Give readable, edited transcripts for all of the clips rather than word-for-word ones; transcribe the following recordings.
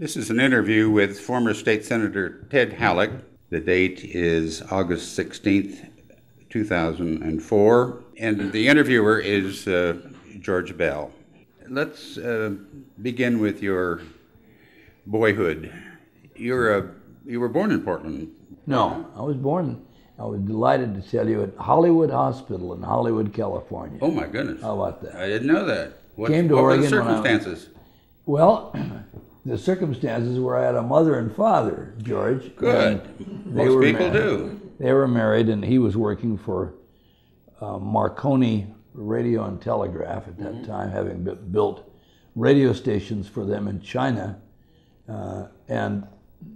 This is an interview with former State Senator Ted Hallock. The date is August 16th, 2004, and the interviewer is George Bell. Let's begin with your boyhood. You were born in Portland. No, I was delighted to tell you, at Hollywood Hospital in Hollywood, California. Oh my goodness. How about that? I didn't know that. What Oregon. Were the circumstances? Well, the circumstances were I had a mother and father, George. Good. Most people do. They were married, and he was working for Marconi Radio and Telegraph at that time, having built radio stations for them in China. And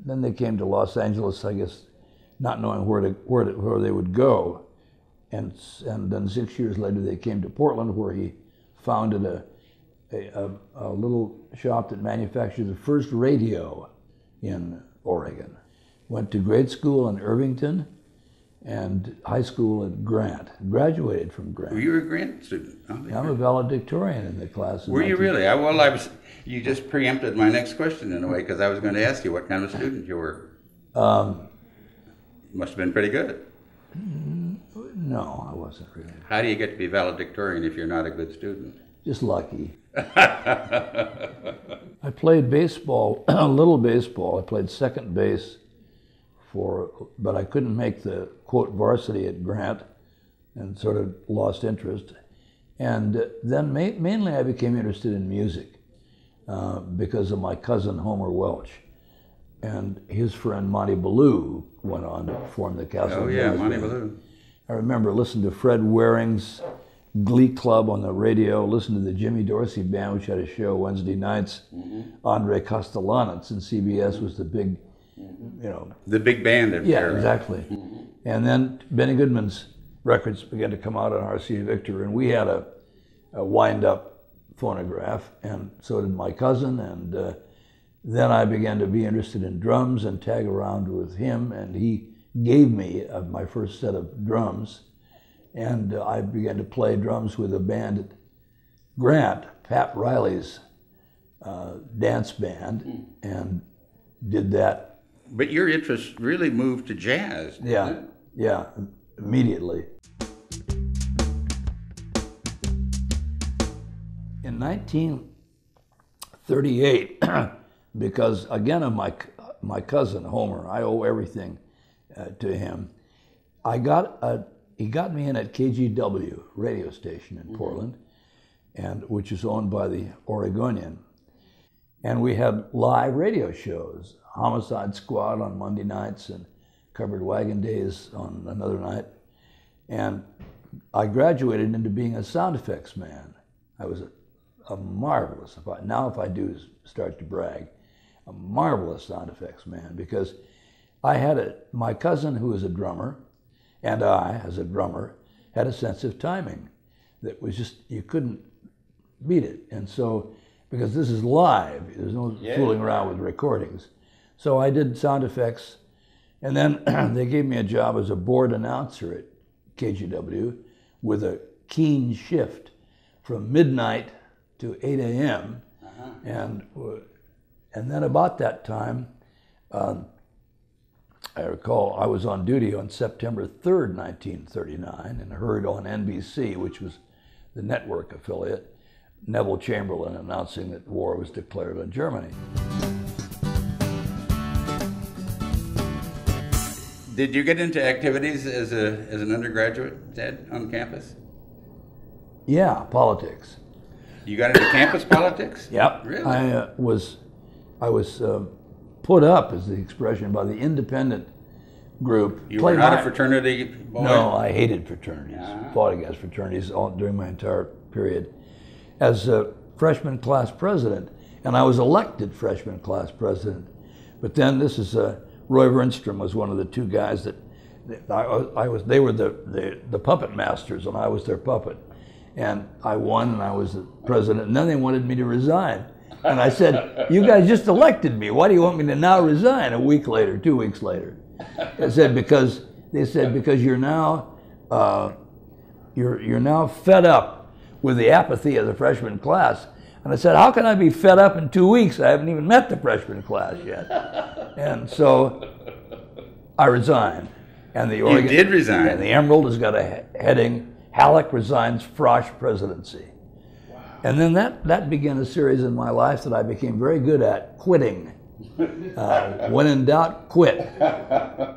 then they came to Los Angeles, I guess, not knowing where they would go. And then 6 years later, they came to Portland, where he founded a little shop that manufactured the first radio in Oregon. Went to grade school in Irvington and high school at Grant. Graduated from Grant. Were you a Grant student? I'm a valedictorian in the class. Were you really? You just preempted my next question in a way, because I was going to ask you what kind of student you were. Must have been pretty good. No, I wasn't really. How do you get to be valedictorian if you're not a good student? Just lucky. I played baseball, a little baseball. I played second base but I couldn't make the, quote, varsity at Grant, and sort of lost interest. And then mainly I became interested in music because of my cousin Homer Welch. And his friend Monty Ballou went on to form the Castle. Oh yeah, Monty Ballou. I remember listening to Fred Waring's Glee Club on the radio, listening to the Jimmy Dorsey Band, which had a show Wednesday nights. Andre Castellanets, and CBS was the big, the big band of yeah, exactly. And then Benny Goodman's records began to come out on RCA Victor, and we had a wind-up phonograph, and so did my cousin, and then I began to be interested in drums and tag around with him, and he gave me my first set of drums, and I began to play drums with a band at Grant, Pat Riley's dance band, and did that. But your interest really moved to jazz, didn't it? Yeah, immediately. In 1938, because again of my cousin Homer, I owe everything to him. He got me in at KGW radio station in Portland, which is owned by the Oregonian. And we had live radio shows, Homicide Squad on Monday nights and Covered Wagon Days on another night. And I graduated into being a sound effects man. I was a marvelous, if I do start to brag, a marvelous sound effects man, because I had my cousin, who was a drummer, and I, as a drummer, had a sense of timing that was just, you couldn't beat it. And so, because this is live, there's no fooling around with recordings. So I did sound effects, and then they gave me a job as a board announcer at KGW with a keen shift from midnight to 8 a.m. And then about that time, I recall I was on duty on September 3rd, 1939, and heard on NBC, which was the network affiliate, Neville Chamberlain announcing that war was declared on Germany. Did you get into activities as an undergraduate, Ted, on campus? Yeah, politics. You got into campus politics? Yep. Really? I was put up, is the expression, by the independent group. You were not a fraternity boy? No, I hated fraternities. Fought against fraternities during my entire period. As a freshman class president, and I was elected freshman class president. But then Roy Vernstrom was one of the two guys that they were the puppet masters, and I was their puppet. And I won, and I was the president, and then they wanted me to resign. And I said, you guys just elected me. Why do you want me to now resign? 2 weeks later. They said, because you're now fed up with the apathy of the freshman class. And I said, how can I be fed up in 2 weeks? I haven't even met the freshman class yet. And so I resigned. And the You did resign. And the Emerald has got a heading, Hallock resigns Frosh presidency. Wow. And then that began a series in my life that I became very good at, quitting. When in doubt, quit.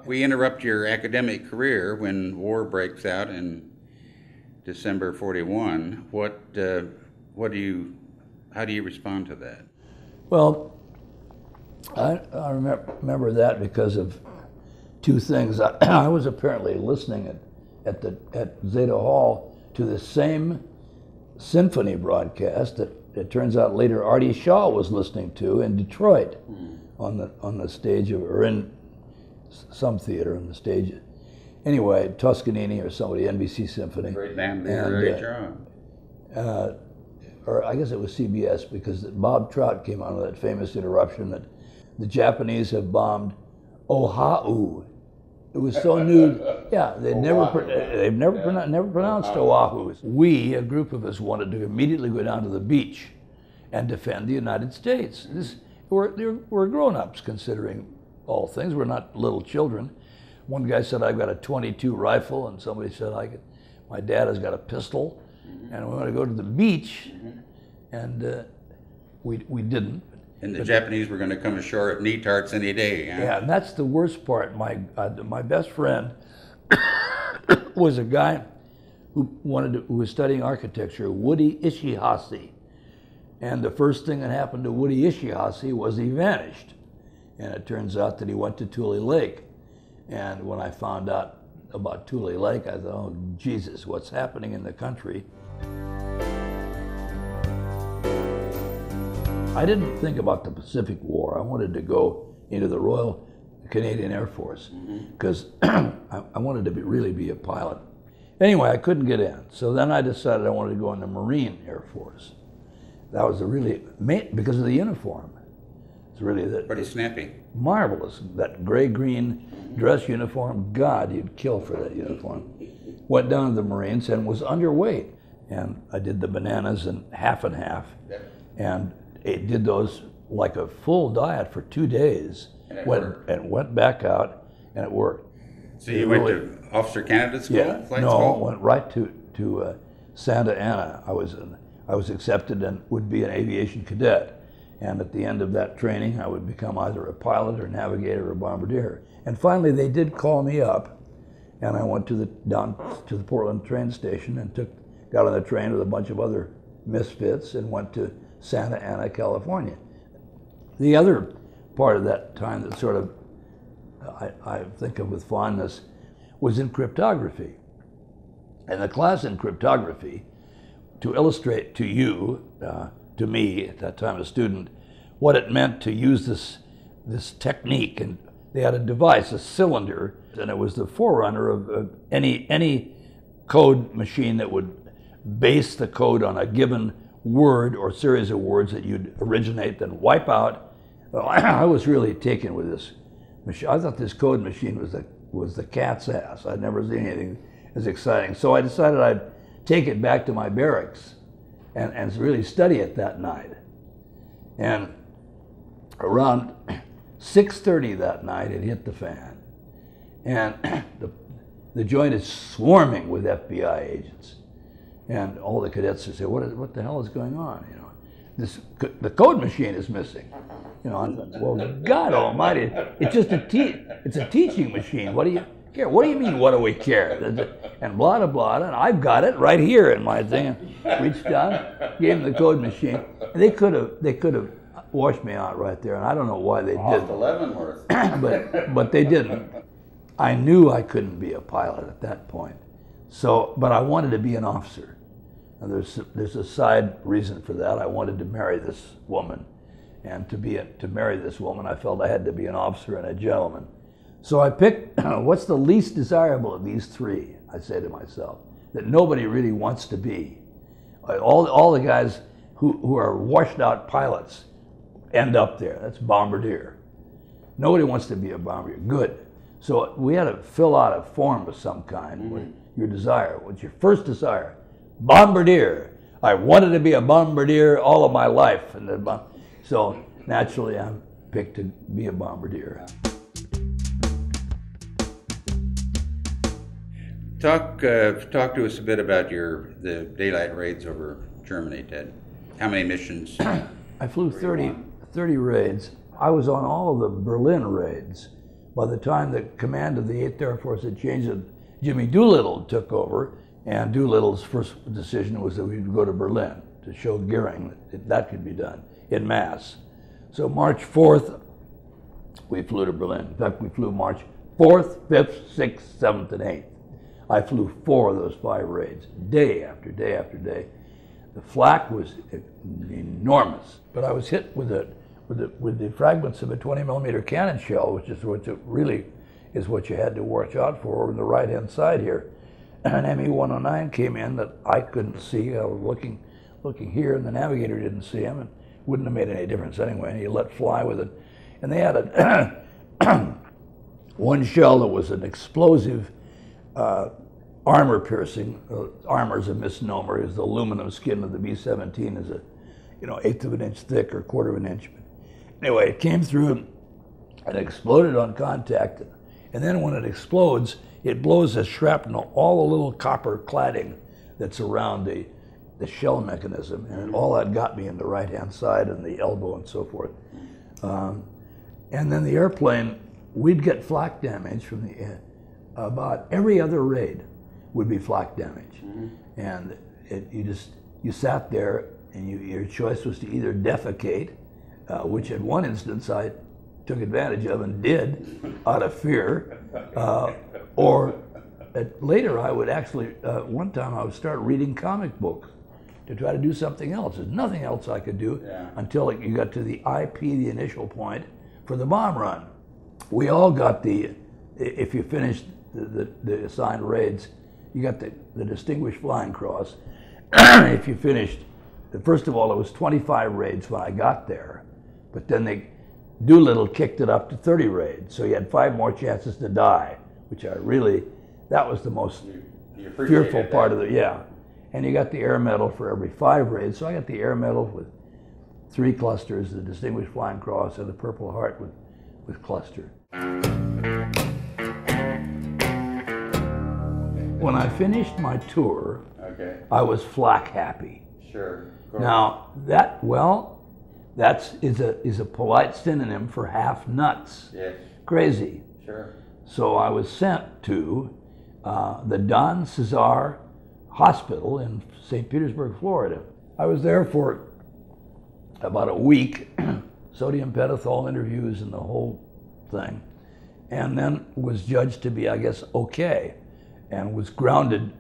We interrupt your academic career when war breaks out in December '41. How do you respond to that? Well, I remember that because of two things. I was apparently listening at Zeta Hall to the same symphony broadcast that it turns out later Artie Shaw was listening to in Detroit on the stage or in some theater on the stage. Anyway, Toscanini or somebody, NBC Symphony. Great band there, great job. Or I guess it was CBS, because Bob Trout came on with that famous interruption that the Japanese have bombed Oahu. It was so new. Yeah, they've never pronounced Oahu. We, a group of us, wanted to immediately go down to the beach and defend the United States. We're grown-ups considering all things. We're not little children. One guy said, I've got a .22 rifle, and somebody said, my dad has got a pistol, and we want to go to the beach, and we didn't. And the Japanese were going to come ashore at knee tarts any day. Huh? Yeah, and that's the worst part. My best friend was a guy who was studying architecture, Woody Ishihase. And the first thing that happened to Woody Ishihase was he vanished. And it turns out that he went to Tule Lake. And when I found out about Tule Lake, I thought, oh, Jesus, what's happening in the country? I didn't think about the Pacific War. I wanted to go into the Royal Canadian Air Force because I wanted to really be a pilot. Anyway, I couldn't get in. So then I decided I wanted to go in the Marine Air Force. That was because of the uniform. It's really pretty snappy. Marvelous. That gray-green dress uniform, God, you'd kill for that uniform. Went down to the Marines and was underweight. And I did the bananas and half. And it did those like a full diet for 2 days. And went back out, and it worked. So you went to Officer Candidate School? Yeah, went right to Santa Ana. I was accepted and would be an aviation cadet. And at the end of that training, I would become either a pilot or navigator or bombardier. And finally, they did call me up, and I went down to the Portland train station and got on the train with a bunch of other misfits and went to Santa Ana, California. The other part of that time that sort of I think of with fondness was in cryptography. And the class in cryptography, to illustrate to you, to me at that time, a student, what it meant to use this technique. And they had a device, a cylinder, and it was the forerunner of any code machine that would base the code on a given word or series of words that you'd originate, then wipe out. Well, I was really taken with this machine. I thought this code machine was the cat's ass. I'd never seen anything as exciting. So I decided I'd take it back to my barracks and really study it that night. And around 6:30 that night, it hit the fan. And the joint is swarming with FBI agents. And all the cadets would say, what the hell is going on? You know, the code machine is missing. You know, I thought, well, God Almighty, it's just it's a teaching machine. What do you care? What do you mean, what do we care? And blah, blah, blah, and I've got it right here in my thing. Reached down, gave them the code machine. And they could have washed me out right there, and I don't know why they didn't. Leavenworth. but they didn't. I knew I couldn't be a pilot at that point. So, but I wanted to be an officer. And there's a side reason for that. I wanted to marry this woman. And to marry this woman, I felt I had to be an officer and a gentleman. So I picked, what's the least desirable of these three, I say to myself, that nobody really wants to be. All the guys who are washed out pilots end up there. That's bombardier. Nobody wants to be a bombardier. Good. So we had to fill out a form of some kind. Your desire. What's your first desire? Bombardier. I wanted to be a bombardier all of my life, and so naturally I'm picked to be a bombardier. Talk to us a bit about the daylight raids over Germany, Ted. How many missions? I flew 30 raids. I was on all of the Berlin raids. By the time the command of the 8th Air Force had changed, Jimmy Doolittle took over, and Doolittle's first decision was that we would go to Berlin to show Goering that could be done en masse. So March 4th, we flew to Berlin. In fact, we flew March 4th, 5th, 6th, 7th, and 8th. I flew 4 of those 5 raids, day after day after day. The flak was enormous, but I was hit with the fragments of a 20mm cannon shell, which is what really is what you had to watch out for over the right-hand side here. An ME-109 came in that I couldn't see. I was looking here, and the navigator didn't see him, and wouldn't have made any difference anyway. And he let fly with it, and they had one shell that was an explosive. Armor piercing. Armor's a misnomer, is the aluminum skin of the B-17 is a, 1/8 of an inch thick or 1/4 of an inch. Anyway, it came through and exploded on contact, and then when it explodes, it blows a shrapnel, all the little copper cladding that's around the shell mechanism, and all that got me in the right-hand side and the elbow and so forth. And then the airplane, we'd get flak damage from the about every other raid would be flak damage. And you sat there and your choice was to either defecate, which in one instance I took advantage of and did out of fear, or later I would actually, one time I would start reading comic books to try to do something else. There's nothing else I could do until you got to the IP, the initial point for the bomb run. We all got if you finished the assigned raids, you got the Distinguished Flying Cross. If you finished, first of all, it was 25 raids when I got there, but then Doolittle kicked it up to 30 raids, so you had 5 more chances to die, which that was the most fearful part of it, And you got the Air Medal for every 5 raids, so I got the Air Medal with 3 clusters, the Distinguished Flying Cross, and the Purple Heart with cluster. When I finished my tour, I was flak happy. Sure. Now that is a polite synonym for half nuts. Yes. Crazy. Sure. So I was sent to the Don Cesar Hospital in St. Petersburg, Florida. I was there for about a week, sodium pentothal interviews and the whole thing, and then was judged to be, I guess, okay, and was grounded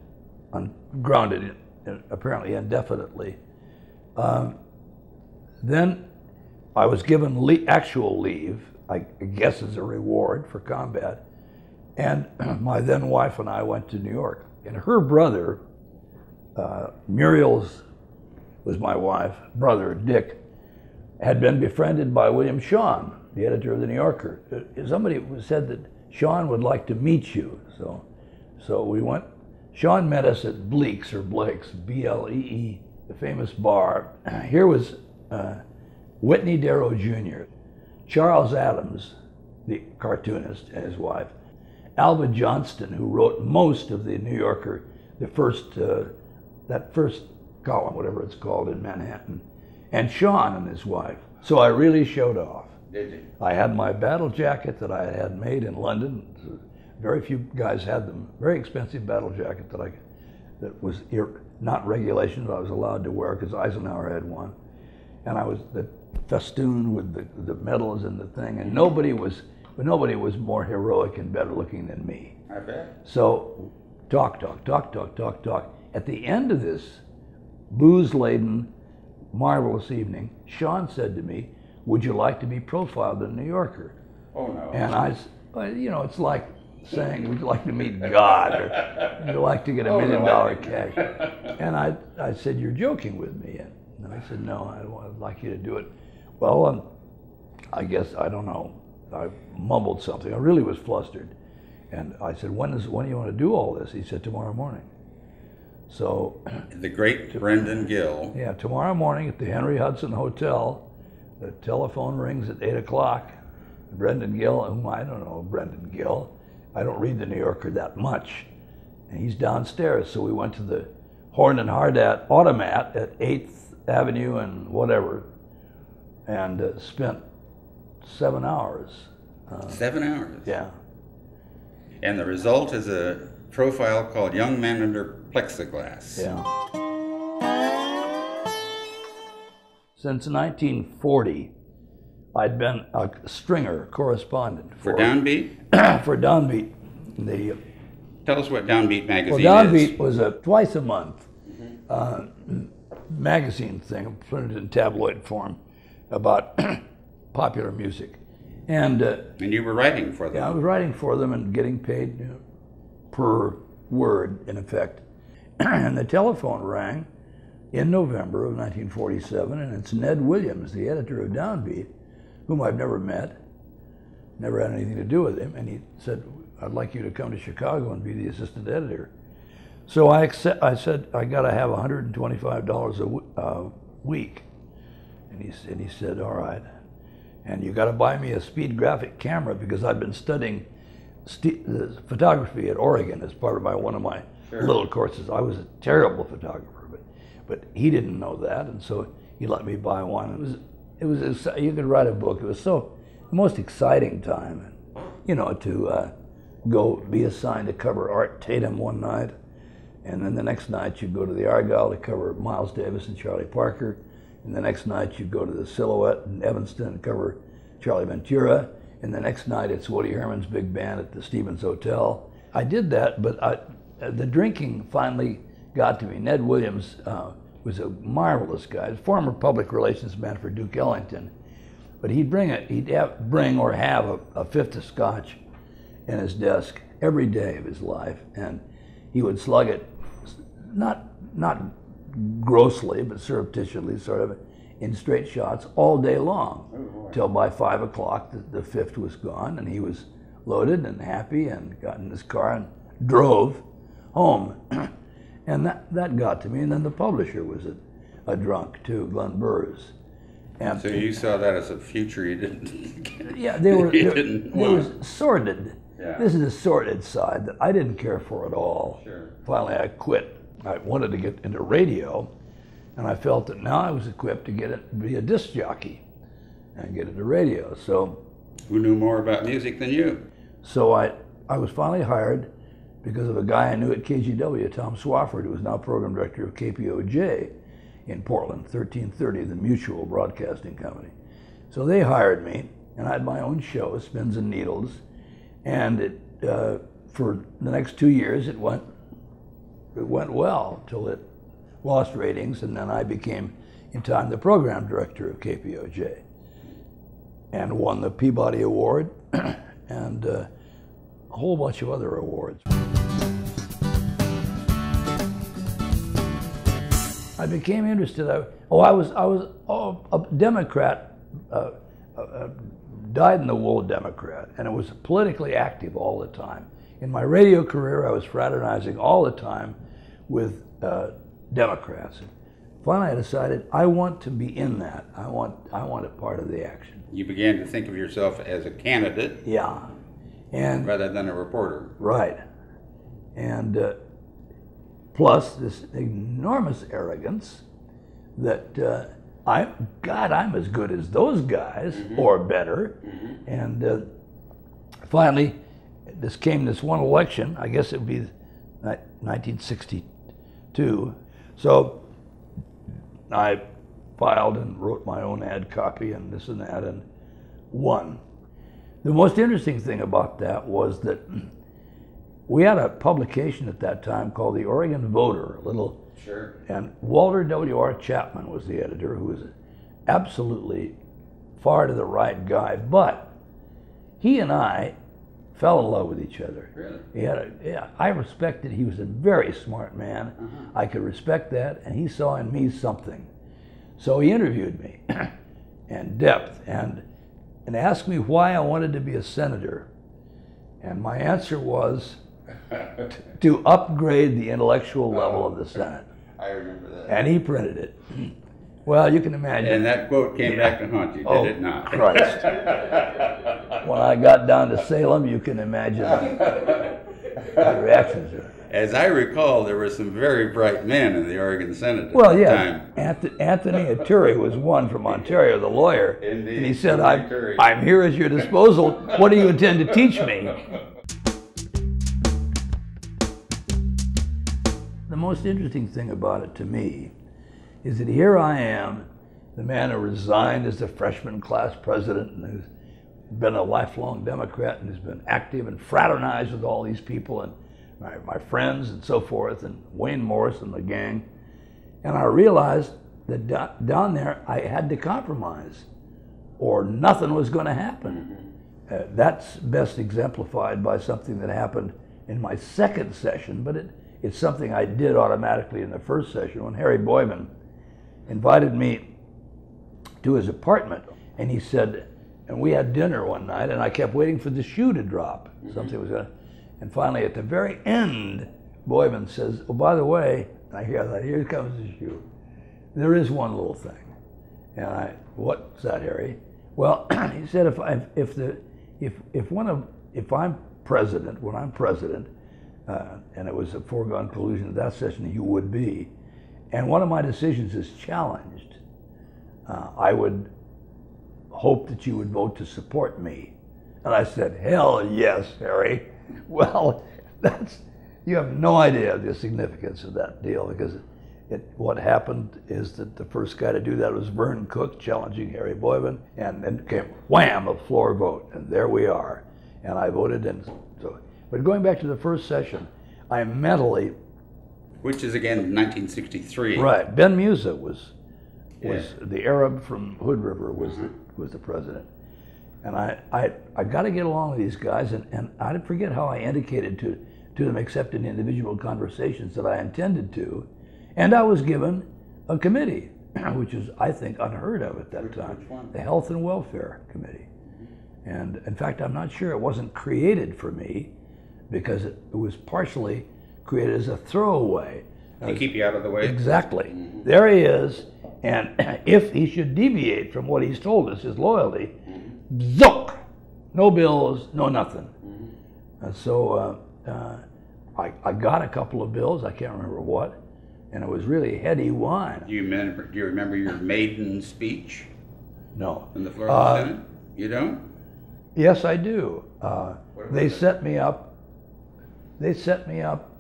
apparently indefinitely. Then I was given actual leave, I guess as a reward for combat, and my then wife and I went to New York. And her brother, Muriel's was my wife, brother Dick, had been befriended by William Shawn, the editor of the New Yorker. Somebody said that Shawn would like to meet you, so we went. Shawn met us at Bleek's or Blake's, B-L-E-E, the famous bar. Here was Whitney Darrow Jr., Charles Adams, the cartoonist, and his wife, Alva Johnston, who wrote most of the New Yorker, that first column, whatever it's called, in Manhattan, and Shawn and his wife. So I really showed off. Did you? I had my battle jacket that I had made in London. Very few guys had them. Very expensive battle jacket that was not regulations. I was allowed to wear because Eisenhower had one, and I was the festoon with the medals and the thing. And nobody was more heroic and better looking than me. I bet. So talk. At the end of this booze-laden, marvelous evening, Shawn said to me, "Would you like to be profiled in the New Yorker?" Oh no. And it's like saying, "Would you like to meet God?" or "Would you like to get $1 million cash?" And I said, "You're joking with me." And I said, "No, I'd like you to do it." Well, I guess, I don't know, I mumbled something. I really was flustered. And I said, when do you want to do all this? He said, "Tomorrow morning." So The great Brendan Gill. yeah, tomorrow morning at the Henry Hudson Hotel, the telephone rings at 8 o'clock. Brendan Gill, whom I don't know Brendan Gill. I don't read the New Yorker that much. And he's downstairs, so we went to the Horn and Hardhat Automat at 8th Avenue and whatever, and spent 7 hours. 7 hours. Yeah. And the result is a profile called Young Men Under Plexiglass. Yeah. Since 1940, I'd been a stringer correspondent For Downbeat? for Downbeat. The Tell us what Downbeat magazine Downbeat is. was a twice a month magazine thing, printed in tabloid form, about popular music. And you were writing for them. yeah, I was writing for them and getting paid per word, in effect. And the telephone rang in November of 1947, and it's Ned Williams, the editor of Downbeat, whom I've never met, never had anything to do with him, and he said, I'd like you to come to Chicago and be the assistant editor. So I said, I gotta have $125 a week. And he said, all right. And you gotta buy me a speed graphic camera because I've been studying photography at Oregon as part of one of my little courses. I was a terrible photographer, but he didn't know that, and so he let me buy one. You could write a book. It was the most exciting time, to go be assigned to cover Art Tatum one night, and then the next night you'd go to the Argyle to cover Miles Davis and Charlie Parker, and the next night you'd go to the Silhouette in Evanston and cover Charlie Ventura, and the next night it's Woody Herman's big band at the Stevens Hotel. I did that, but the drinking finally got to me. Ned Williams was a marvelous guy, former public relations man for Duke Ellington, but he'd have a fifth of scotch in his desk every day of his life, and he would slug it, not grossly, but surreptitiously, sort of, in straight shots all day long, till by 5 o'clock the fifth was gone, and he was loaded and happy and got in his car and drove home. And that got to me, and then the publisher was a drunk too, Glenn Burrs. And so you saw that as a future you didn't get. Yeah, they were want. sordid. Yeah. This is a sordid side that I didn't care for at all. Sure. Finally, I quit. I wanted to get into radio, and I felt that now I was equipped to be a disc jockey and get into radio. So, who knew more about music than you? So I was finally hired because of a guy I knew at KGW, Tom Swafford, who was now program director of KPOJ in Portland, 1330, the Mutual Broadcasting Company. So they hired me, and I had my own show, Spins and Needles, and for the next 2 years it went well till it lost ratings, and then I became, in time, the program director of KPOJ, and won the Peabody Award and a whole bunch of other awards. I became interested. I was a Democrat, dyed-in-the-wool Democrat, and I was politically active all the time. In my radio career, I was fraternizing all the time with Democrats. Finally, I decided I want to be in that. I want a part of the action. You began to think of yourself as a candidate, Yeah, and rather than a reporter. right, and plus this enormous arrogance that I'm as good as those guys, or better. And finally, this one election, I guess it would be 1962. So I filed and wrote my own ad copy and this and that, and won. The most interesting thing about that was that we had a publication at that time called the Oregon Voter, Sure. and Walter W.R. Chapman was the editor, who was absolutely far to the right guy, but he and I fell in love with each other. Really? I respected, he was a very smart man. I could respect that, and he saw in me something. So he interviewed me in depth and asked me why I wanted to be a senator. And my answer was, to upgrade the intellectual level of the Senate. I remember that. And he printed it. Well, you can imagine. And that quote came back to haunt you, did it not? Christ. When I got down to Salem, you can imagine the reactions there. As I recall, there were some very bright men in the Oregon Senate at Well, the yeah, time. Anthony Atturi was one from Ontario, the lawyer. Indeed. And he said, I'm here at your disposal. What do you intend to teach me? The most interesting thing about it to me is that here I am, the man who resigned as the freshman class president and who's been a lifelong Democrat and who's been active and fraternized with all these people and my friends and so forth, and Wayne Morris and the gang. And I realized that down there I had to compromise or nothing was going to happen. That's best exemplified by something that happened in my second session, but it's something I did automatically in the first session when Harry Boyman invited me to his apartment, and he said, and we had dinner one night, and I kept waiting for the shoe to drop. Something was going to. And finally, at the very end, Boyman says, "Oh, by the way," and I hear that, "here comes the shoe. There is one little thing." And what's that, Harry? Well, he said, if I'm president, when I'm president, and it was a foregone conclusion at that session you would be, and one of my decisions is challenged, I would hope that you would vote to support me. And I said, "Hell yes, Harry." Well, you have no idea of the significance of that deal, because what happened is that the first guy to do that was Vern Cook challenging Harry Boyman, and then came wham, a floor vote, and there we are. And I voted, and so. But going back to the first session, I mentally, which is again 1963. Right. Ben Musa was the Arab from Hood River was the president. And I got to get along with these guys, and I forget how I indicated to them, except in individual conversations, that I intended to. And I was given a committee, which is, I think, unheard of at that time. Which one? The Health and Welfare Committee. And in fact, I'm not sure it wasn't created for me, because it was partially created as a throwaway. To keep you out of the way? Exactly. There he is, and if he should deviate from what he's told us, his loyalty, zook! No bills, no nothing. And so I got a couple of bills, I can't remember what, and it was really heady wine. Do you remember your maiden speech? No. On the floor of the Senate? You don't? Yes, I do. They set me up. They set me up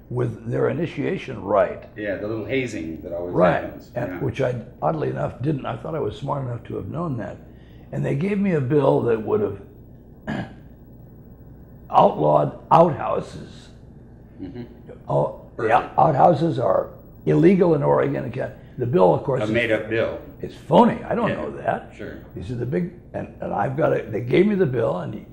with their initiation rite. Yeah, the little hazing that always happens. Right, Yeah. which I, oddly enough, didn't. I thought I was smart enough to have known that. And they gave me a bill that would have outlawed outhouses. The outhouses are illegal in Oregon. The bill, of course, a made-up bill. It's phony. I don't know that. Sure. These are the big, and I've got it. They gave me the bill, and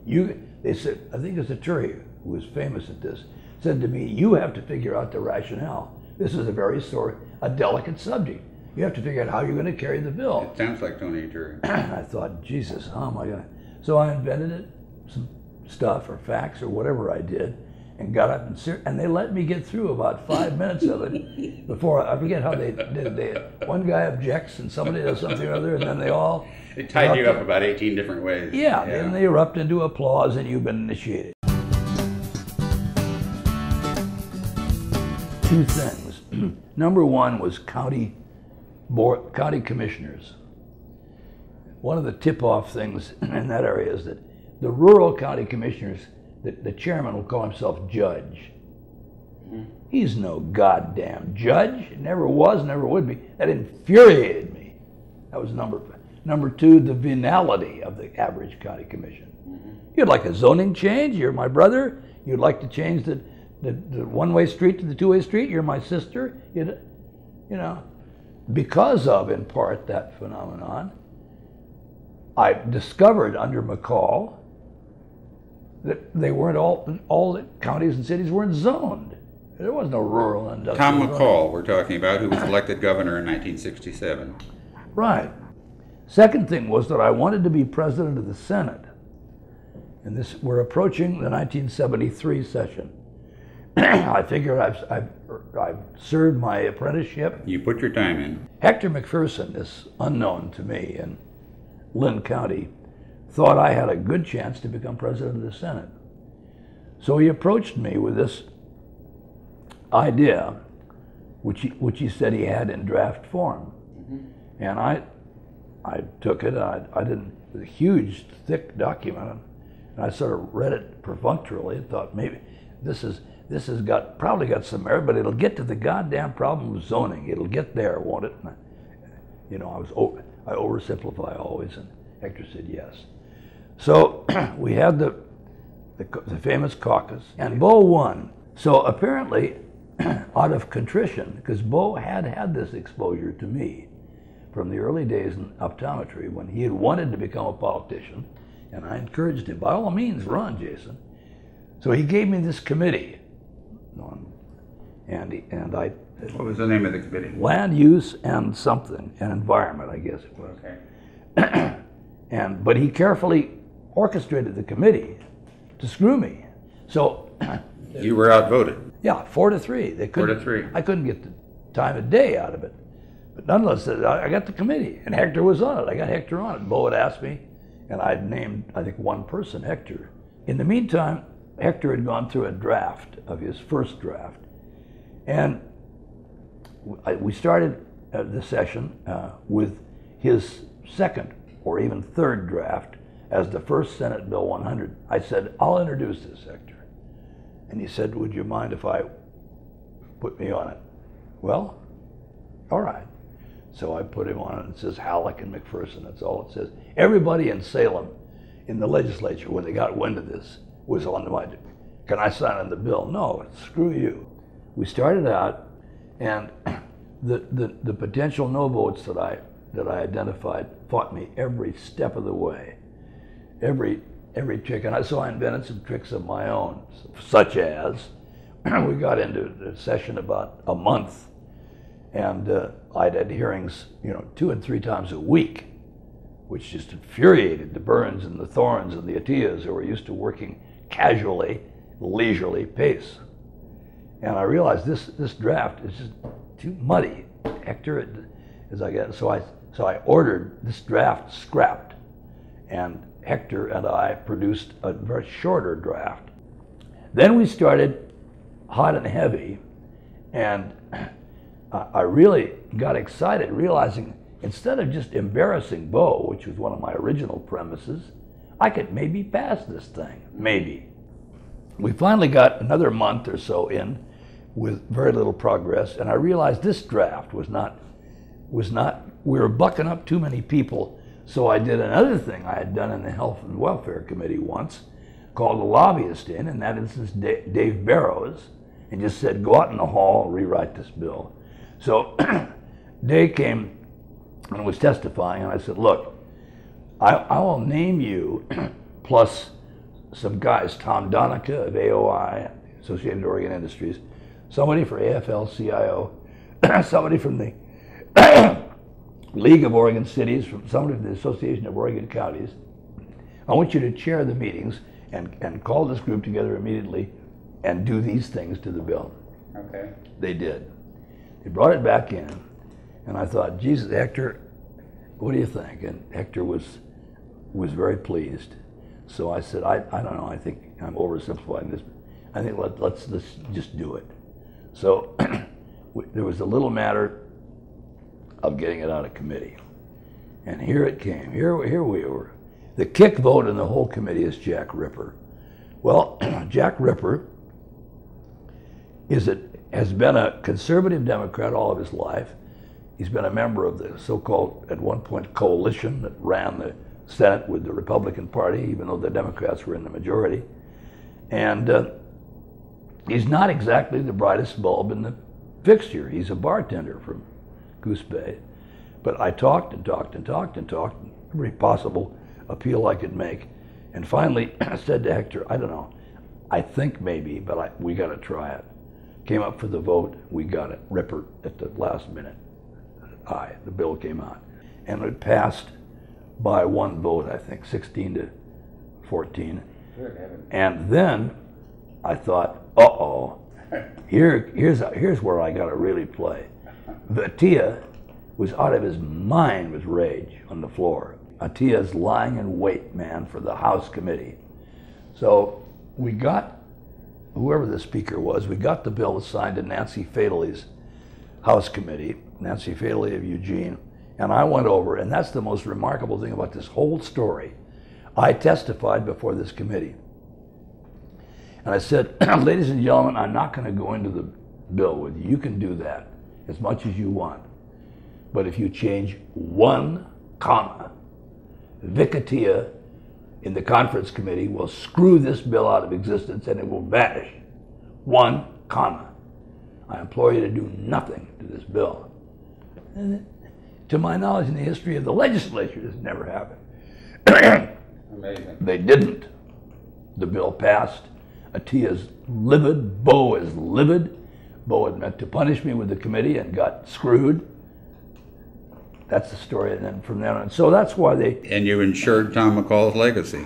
they said, I think it's Atturi, who was famous at this, said to me, "You have to figure out the rationale. This is a delicate subject. You have to figure out how you're going to carry the bill." It sounds like Tony Atturi. I thought, Jesus, how am I going to? So I invented some stuff or facts or whatever I did, and got up and they let me get through about 5 minutes of it before I forget how they did. One guy objects and somebody does something or other, and then they all. It tied you up about 18 different ways. Yeah, and they erupt into applause, and you've been initiated. Two things. Number one was county commissioners. One of the tip-off things in that area is that the rural county commissioners, the chairman will call himself judge. He's no goddamn judge. Never was, never would be. That infuriated me. That was number one. Number two, the venality of the average county commission. You'd like a zoning change? You're my brother. You'd like to change the one-way street to the two-way street? You're my sister. You know, because of, in part, that phenomenon, I discovered under McCall that they weren't all the counties and cities weren't zoned. There was no rural and industrial. Tom McCall, we're talking about, who was elected governor in 1967. Right. Second thing was that I wanted to be president of the Senate. And we're approaching the 1973 session. I figure I've served my apprenticeship. You put your time in. Hector McPherson is unknown to me in Lynn County, thought I had a good chance to become president of the Senate. So he approached me with this idea, which he said he had in draft form. Mm-hmm. And I took it, it was a huge, thick document, and I sort of read it perfunctorily and thought, maybe this has probably got some merit, but it'll get to the goddamn problem of zoning. It'll get there, won't it? And I oversimplify always, and Hector said yes. So we had the famous caucus, and Bo won. So apparently, out of contrition, because Bo had this exposure to me from the early days in optometry when he had wanted to become a politician, and I encouraged him, by all means, run, Jason. So he gave me this committee, and I. What was the name of the committee? Land Use and something, and Environment, I guess it was. Okay. But he carefully orchestrated the committee to screw me. So you were outvoted. Yeah, 4-3. They couldn't, 4-3. I couldn't get the time of day out of it. But nonetheless, I got the committee, and Hector was on it. I got Hector on it. Bo had asked me, and I'd named, I think, one person, Hector. In the meantime, Hector had gone through a draft of his first draft. And we started the session with his second or even third draft as the first Senate Bill 100. I said, I'll introduce this, Hector. And he said, would you mind if I put me on it? Well, all right. So I put him on it. It says Hallock and McPherson. That's all it says. Everybody in Salem, in the legislature, when they got wind of this, was on the mind. Can I sign on the bill? No, screw you. We started out, and the potential no votes that I identified fought me every step of the way. Every trick, and so I invented some tricks of my own, such as we got into the session about a month, and I'd had hearings, 2 and 3 times a week, which just infuriated the Burns and the Thorns and the Atiyahs who were used to working casually, leisurely pace. And I realized this draft is just too muddy. Hector, as I get, so I ordered this draft scrapped, and Hector and I produced a very shorter draft. Then we started hot and heavy, and I really got excited, realizing instead of just embarrassing Bo, which was one of my original premises, I could maybe pass this thing, maybe. We finally got another month or so in with very little progress, and I realized this draft was not, we were bucking up too many people, so I did another thing I had done in the Health and Welfare Committee once, called a lobbyist in that instance Dave Barrows, and just said, go out in the hall, rewrite this bill. So Dave came and was testifying, and I said, look, I will name you plus some guys, Tom Donica of AOI, Associated Oregon Industries, somebody for AFL-CIO, somebody from the League of Oregon Cities, somebody from the Association of Oregon Counties. I want you to chair the meetings and call this group together immediately and do these things to the bill. Okay. They did. They brought it back in, and I thought, Jesus, Hector, what do you think? And Hector was very pleased. So I said, I don't know, I think I'm oversimplifying this. I think let's just do it. So there was a little matter of getting it out of committee. And here it came. Here we were. The kick vote in the whole committee is Jack Ripper. Well, Jack Ripper has been a conservative Democrat all of his life. He's been a member of the so-called, at one point, coalition that ran the Senate with the Republican Party, even though the Democrats were in the majority. And he's not exactly the brightest bulb in the fixture. He's a bartender from Goose Bay. But I talked and talked and talked and talked, every possible appeal I could make. And finally I said to Hector, I don't know, I think maybe, but we got to try it. Came up for the vote, we got it. Ripper at the last minute. Aye, the bill came out. And it passed by one vote, I think, 16-14. Good heavens. And then I thought, uh-oh, here's where I got to really play. Atiyeh was out of his mind with rage on the floor. Atiyeh's lying in wait, man, for the House committee. So we got, whoever the speaker was, we got the bill assigned to Nancy Fadley's House committee, Nancy Fadley of Eugene, and I went over, and that's the most remarkable thing about this whole story. I testified before this committee. And I said, ladies and gentlemen, I'm not going to go into the bill with you. You can do that as much as you want. But if you change one comma, Vic Atiyeh in the conference committee will screw this bill out of existence and it will vanish. One comma. I implore you to do nothing to this bill. And to my knowledge, in the history of the legislature, this never happened. Amazing. They didn't. The bill passed. Atiyeh's livid. Bo is livid. Bo had meant to punish me with the committee and got screwed. That's the story. And then from then on, so that's why they. And you ensured Tom McCall's legacy.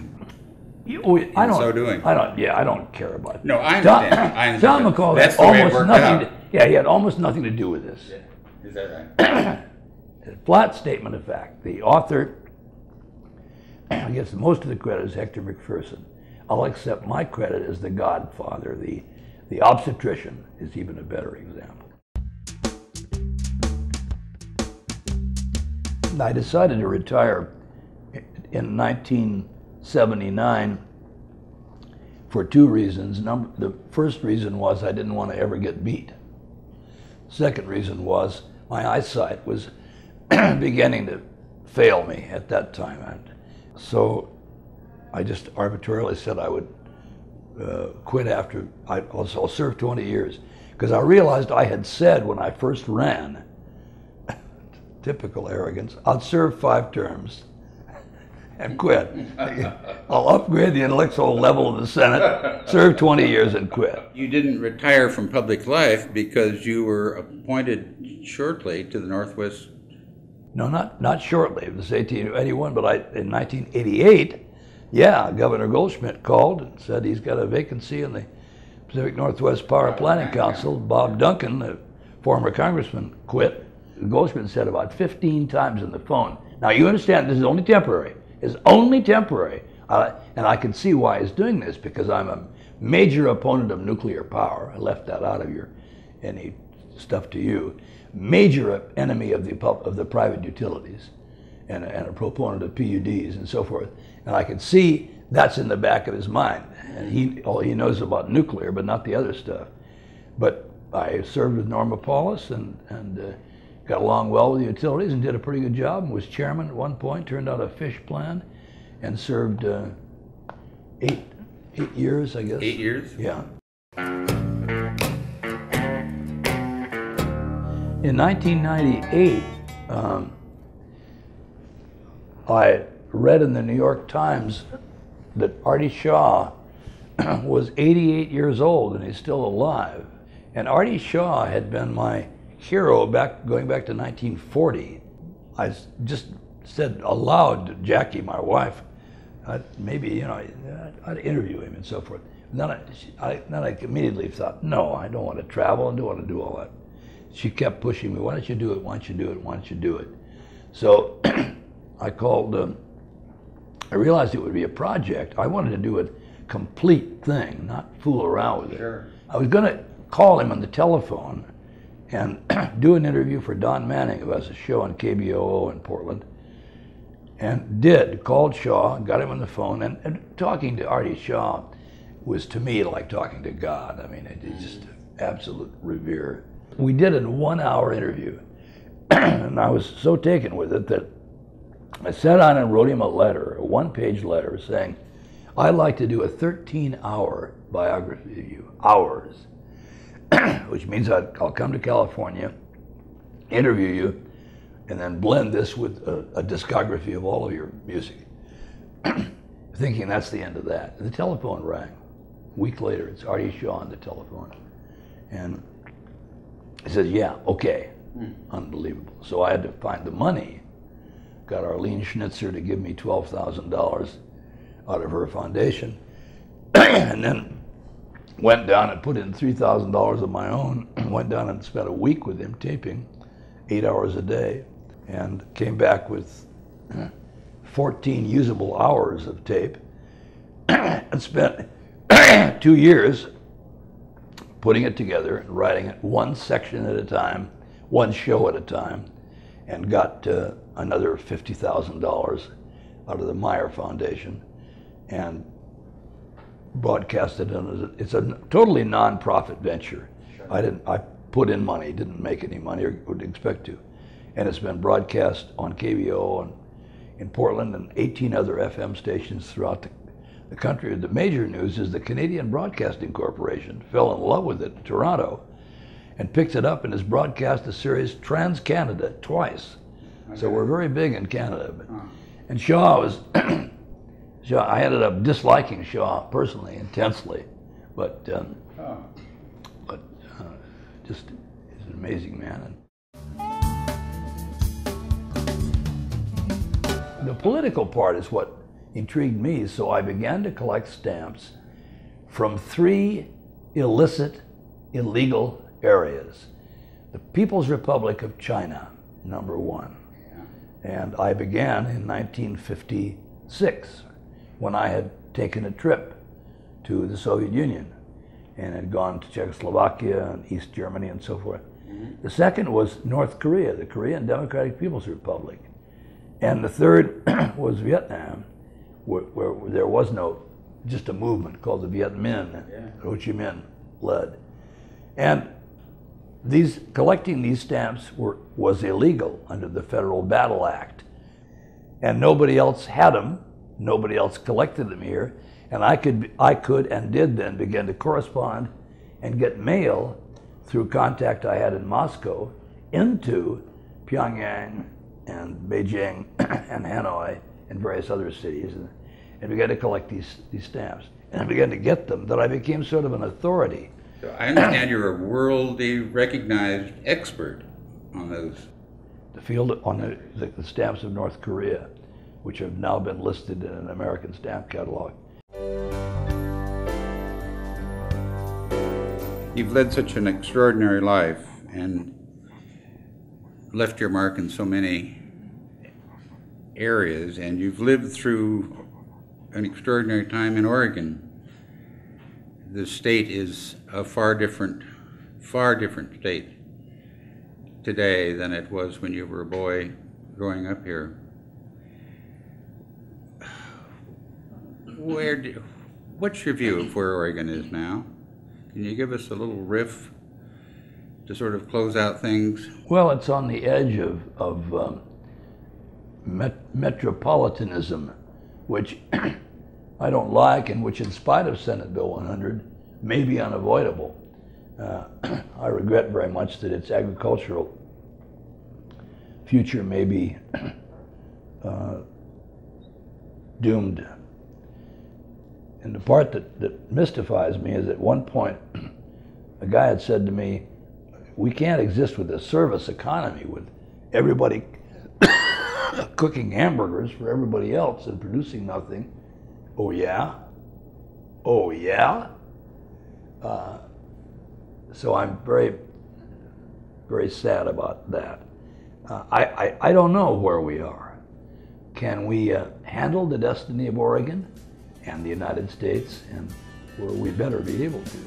I don't. So doing. I don't care about it. No, I understand. Tom McCall had almost nothing. He had almost nothing to do with this. Yeah. Is that right? A flat statement of fact. The author gets most of the credit is Hector McPherson. I'll accept my credit as the Godfather. The obstetrician is even a better example. I decided to retire in 1979 for two reasons. The first reason was I didn't want to ever get beat. Second reason was my eyesight was beginning to fail me at that time. And so I just arbitrarily said I would quit after I'll serve 20 years. Because I realized I had said when I first ran, typical arrogance, I'll serve 5 terms and quit. I'll upgrade the intellectual level of the Senate, serve 20 years and quit. You didn't retire from public life because you were appointed shortly to the Northwest. No, not shortly. It was 1881, but in 1988, yeah, Governor Goldschmidt called and said he's got a vacancy in the Pacific Northwest Power Planning Council. Bob Duncan, a former congressman, quit. Goldschmidt said about 15 times on the phone, now you understand this is only temporary. It's only temporary. And I can see why he's doing this, because I'm a major opponent of nuclear power. I left that out of any stuff to you. Major enemy of the private utilities and a proponent of PUDs and so forth. And I can see that's in the back of his mind. And all he knows about nuclear, but not the other stuff. But I served with Norma Paulus and got along well with the utilities and did a pretty good job and was chairman at one point, turned out a fish plan and served 8 years, I guess. 8 years? Yeah. In 1998, I read in the New York Times that Artie Shaw was 88 years old and he's still alive. And Artie Shaw had been my hero going back to 1940. I just said aloud to Jackie, my wife, maybe I'd interview him and so forth. And then I immediately thought, no, I don't want to travel and don't want to do all that. She kept pushing me, why don't you do it, why don't you do it, why don't you do it? So I called, I realized it would be a project. I wanted to do a complete thing, not fool around with it. Sure. I was going to call him on the telephone and do an interview for Don Manning, who has a show on KBOO in Portland, and called Shaw, got him on the phone, and talking to Artie Shaw was to me like talking to God. I mean, it's just absolute revere. We did a 1-hour interview, and I was so taken with it that I sat down and wrote him a letter, a 1-page letter saying, I'd like to do a 13-hour biography of you, hours. Which means I'll come to California, interview you, and then blend this with a discography of all of your music. Thinking that's the end of that. The telephone rang. A week later, it's Artie Shaw on the telephone. And he says, yeah, okay. Unbelievable. So I had to find the money. Got Arlene Schnitzer to give me $12,000 out of her foundation. and then went down and put in $3,000 of my own, went down and spent a week with him taping, 8 hours a day, and came back with 14 usable hours of tape, and spent 2 years putting it together and writing it one section at a time, one show at a time, and got another $50,000 out of the Meyer Foundation, and broadcasted it. It's a totally non-profit venture. Sure. I put in money, didn't make any money or would expect to, and it's been broadcast on KBO and in Portland and 18 other FM stations throughout the country. The major news is the Canadian Broadcasting Corporation fell in love with it in Toronto and picked it up and has broadcast the series Trans-Canada twice. Okay. So we're very big in Canada. And Shaw was, I ended up disliking Shaw personally, intensely, but just he's an amazing man. The political part is what intrigued me, so I began to collect stamps from 3 illicit, illegal areas. The People's Republic of China, #1. And I began in 1956, when I had taken a trip to the Soviet Union and had gone to Czechoslovakia and East Germany and so forth. Mm-hmm. The second was North Korea, the Korean Democratic People's Republic. And the third was Vietnam, where there was just a movement called the Viet Minh, Ho Chi Minh led. And collecting these stamps was illegal under the Federal Battle Act. And nobody else had them, nobody else collected them here, and I could and did then begin to correspond and get mail through contact I had in Moscow into Pyongyang and Beijing and Hanoi and various other cities, and began to collect these stamps. And I began to get them, that I became sort of an authority. So I understand you're a worldly recognized expert on those. The field on the stamps of North Korea, which have now been listed in an American stamp catalog. You've led such an extraordinary life and left your mark in so many areas, and you've lived through an extraordinary time in Oregon. The state is a far different state today than it was when you were a boy growing up here. What's your view of where Oregon is now? Can you give us a little riff to sort of close out things? Well, it's on the edge of metropolitanism, which I don't like, and which, in spite of Senate Bill 100, may be unavoidable. I regret very much that its agricultural future may be doomed. And the part that mystifies me is at one point, a guy had said to me, we can't exist with a service economy with everybody cooking hamburgers for everybody else and producing nothing. Oh yeah? Oh yeah? So I'm very, very sad about that. I don't know where we are. Can we handle the destiny of Oregon and the United States? And well, we better be able to.